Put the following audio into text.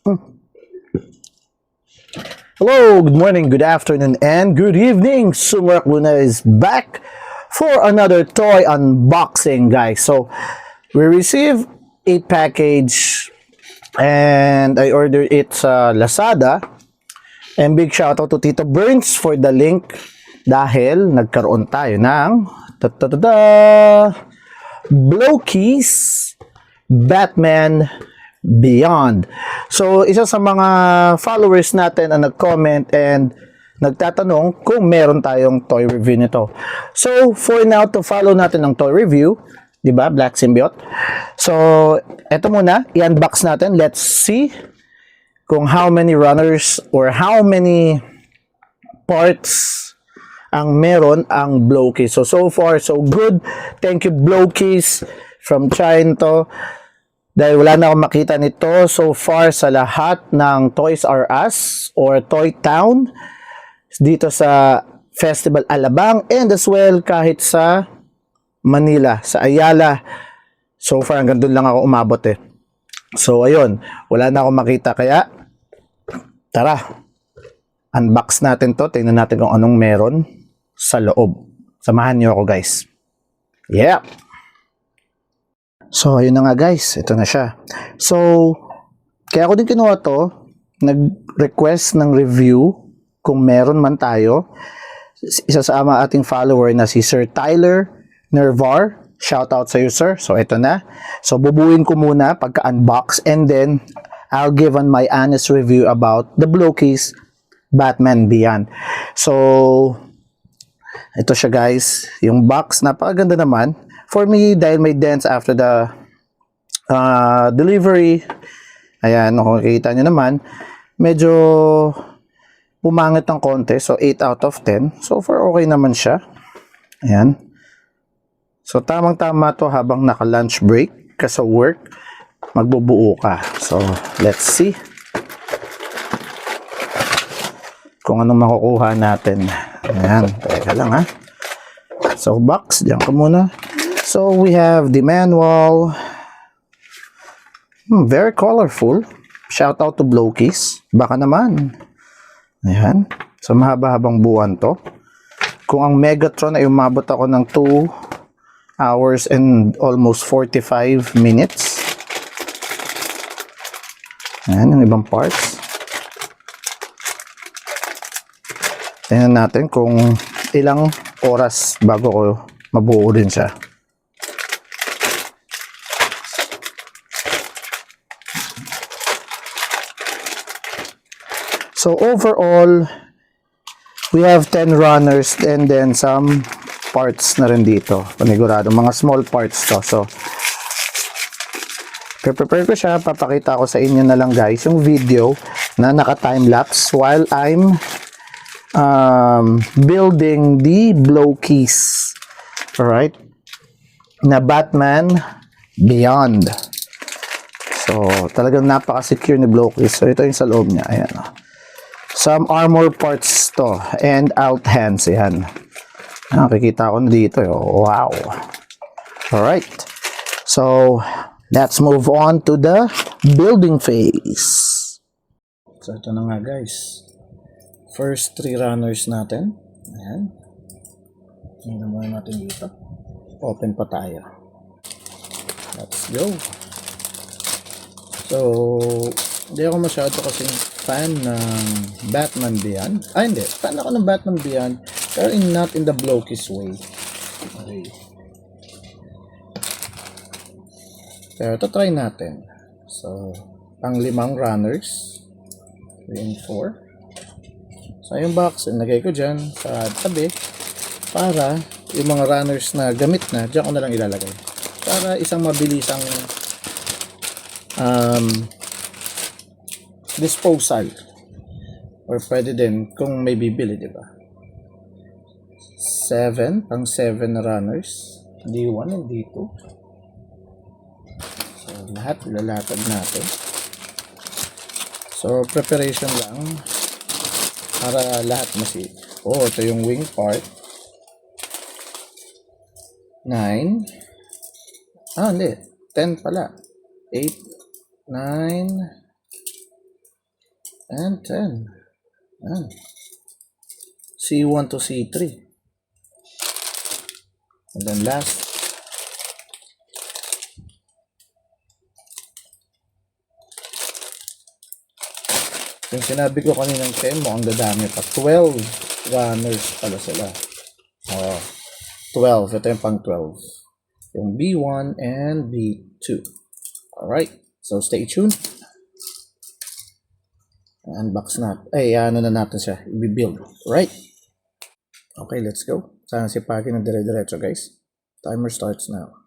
Hello, good morning, good afternoon, and good evening. Sumrak Luna is back for another toy unboxing, guys. So, we received a package and I ordered it sa Lazada. And big shoutout to Tito Burns for the link dahil nagkaroon tayo ng Blowkeys Batman Beyond. So, isa sa mga followers natin ang nag-comment and nagtatanong kung meron tayong toy review nito. So, for now, to follow natin ang toy review, di ba, Black Symbiote. So, eto muna, i-unbox natin. Let's see kung how many runners or how many parts ang meron ang Blowkeys. So far, so good. Thank you, Blowkeys, from trying to. Dahil wala na akong makita nito so far sa lahat ng Toys R Us or Toy Town dito sa Festival Alabang and as well kahit sa Manila, sa Ayala. So far hanggang doon lang ako umabot eh. So ayun, wala na akong makita kaya tara, unbox natin to. Tingnan natin kung anong meron sa loob. Samahan niyo ako, guys. Yeah! So, ayun na nga guys, ito na siya. So, kaya ako din kinuha to, nag-request ng review kung meron man tayo. Isa sa ating follower na si Sir Tyler Nervar. Shoutout sa iyo, sir. So, ito na. So, bubuin ko muna pagka-unbox and then I'll give on my honest review about the Blowkeys Batman Beyond. So, ito siya guys. Yung box, napakaganda naman. For me, dahil may dents after the delivery, ayan, kung nakikita nyo naman, medyo pumangit ng konti. So, 8 out of 10. So far, okay naman siya. Ayan. So, tamang-tama to habang naka-lunch break ka sa work, magbubuo ka. So, let's see kung anong makukuha natin. Ayan, teka lang ha. So, box, diyan ka muna. So, we have the manual. Very colorful. Shout out to Blowkeys. Baka naman. Ayan. So, mahaba-habang buwan to. Kung ang Megatron ay umabot ako ng 2 hours and almost 45 minutes. Ayan, yung ibang parts. Tingnan natin kung ilang oras bago ko mabuo din siya. So overall, we have 10 runners and then some parts na rin dito. Panigurado, mga small parts to. So, prepare ko siya. Papakita ko sa inyo na lang guys yung video na naka-time-lapse while I'm building the Blowkeys. Alright? Na Batman Beyond. So, talagang napaka-secure ni Blowkeys. So, ito yung sa loob niya. Ayan. Some armor parts to and out hands. Ayan. Nakikita ko na dito. Wow. Alright. So, let's move on to the building phase. So, ito na nga guys. First 3 runners natin. Ayan. Tingnan muna natin dito. Open pa tayo. Let's go. So, hindi ako masyado kasi fan ng Batman Beyond. Hindi. Fan ako ng Batman Beyond. Pero not in the Blowkeys way. Okay. Pero ito try natin. So, pang 5 runners. 3 and 4. So, yung box, nilagay ko dyan sa tabi para yung mga runners na gamit na, dyan ko na lang ilalagay. Para isang mabilisang disposal. Or pwede din kung may bibili, di ba? 7, pang 7 na runners. D1 and D2. So, lahat ilalatag natin. So, preparation lang para lahat masi. Oh, ito yung wing part. 9. Hindi. 10 pala. 8, 9, and 10. Yan. C1 to C3. And then last, yung sinabi ko kaninang 10 mo, ang dadami pa. 12 runners pala sila. Oh, 12. Ito yung pang 12. Yung B1 and B2. Alright. So, stay tuned. Unbox natin. Ay, ano na natin siya. I-build. Right? Okay, let's go. Sana si Paki ng dire-diretso, guys. Timer starts now.